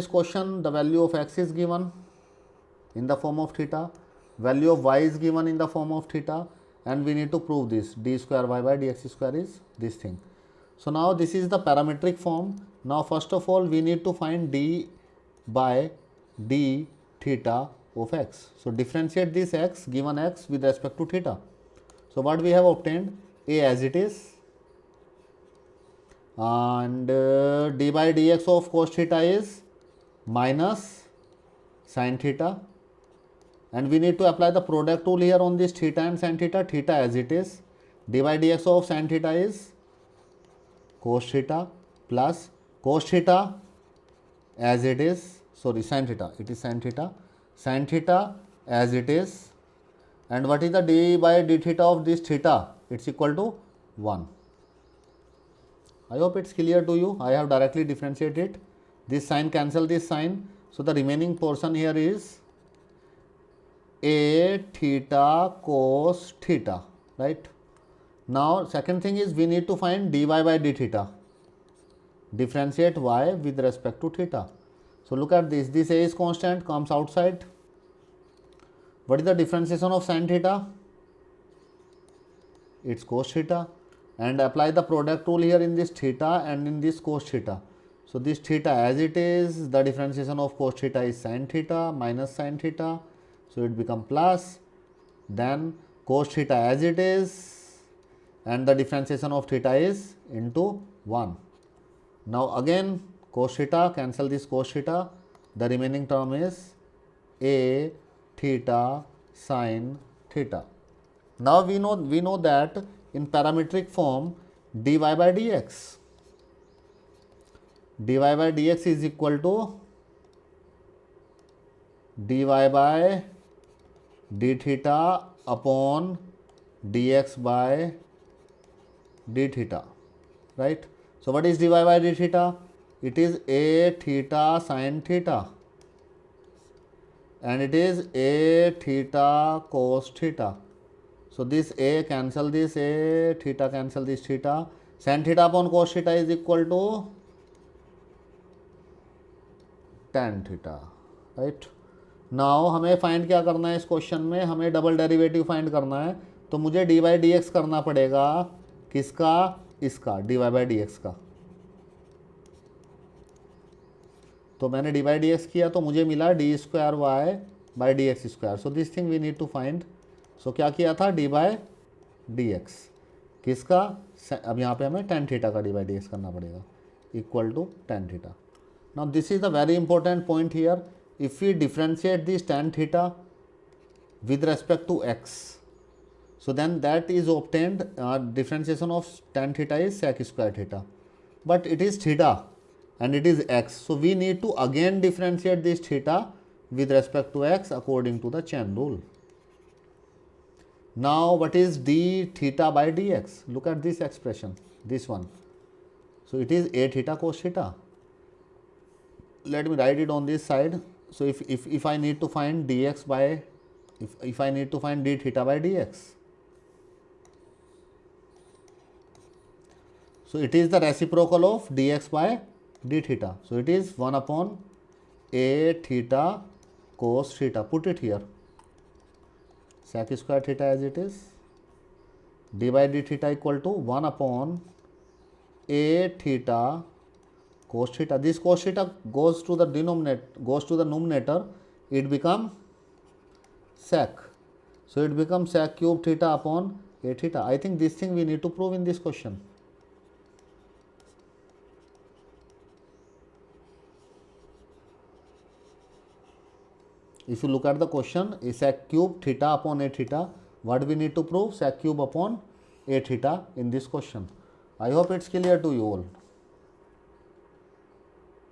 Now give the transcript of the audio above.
This question, the value of x is given in the form of theta, value of y is given in the form of theta, and we need to prove this d square y by dx square is this thing. So now this is the parametric form. Now first of all we need to find d by d theta of x. So differentiate this x, given x, with respect to theta. So what we have obtained, a as it is, and d by dx of cos theta is minus sin theta, and we need to apply the product rule here on this theta and sin theta. Theta as it is, d by dx of sin theta is cos theta plus cos theta as it is, sorry, sin theta, it is sin theta as it is, and what is the d by d theta of this theta? It's equal to 1. I hope it's clear to you. I have directly differentiated. This sign cancel this sign. So the remaining portion here is a theta cos theta, right? Now second thing is we need to find dy by d theta. Differentiate y with respect to theta. So look at this. This a is constant, comes outside. What is the differentiation of sin theta? It's cos theta. And apply the product rule here in this theta and in this cos theta. So this theta as it is, the differentiation of cos theta is sin theta minus sin theta. So it becomes plus. Then cos theta as it is, and the differentiation of theta is into 1. Now again cos theta, cancel this cos theta. The remaining term is a theta sin theta. Now we know that in parametric form dy by dx is equal to dy by d theta upon dx by d theta, right? So what is dy by d theta? It is a theta sin theta, and it is a theta cos theta. So this a cancel this a, theta cancel this theta. Sin theta upon cos theta is equal to tan theta, right? Now हमें find क्या करना है इस question में, हमें double derivative find करना है. तो मुझे डी बाई डी एक्स करना पड़ेगा, किसका, इसका, D Y by D X का. तो मैंने डी बाई डी एक्स किया तो मुझे मिला d square y by D x square. So this thing we need to find. So क्या किया था, डी बाई डी एक्स किसका, अब यहाँ पे हमें टेन थीटा का डी बाई डी एक्स करना पड़ेगा, equal to tan theta. Now this is the very important point here. If we differentiate this tan theta with respect to x, so then that is obtained, differentiation of tan theta is sec square theta, but it is theta and it is x. So we need to again differentiate this theta with respect to x according to the chain rule. Now what is d theta by dx? Look at this expression, this one. So it is a theta cos theta. Let me write it on this side. So if I need to find dx by, if I need to find d theta by dx, so it is the reciprocal of dx by d theta. So it is 1 upon a theta cos theta. Put it here, sec square theta as it is, d by d theta equal to 1 upon a theta cos theta. This cos theta goes to the denominator, goes to the numerator, it becomes sec. So it becomes sec cube theta upon a theta. I think this thing we need to prove in this question. If you look at the question, is sec cube theta upon a theta. What we need to prove? Sec cube upon a theta in this question. I hope it's clear to you all.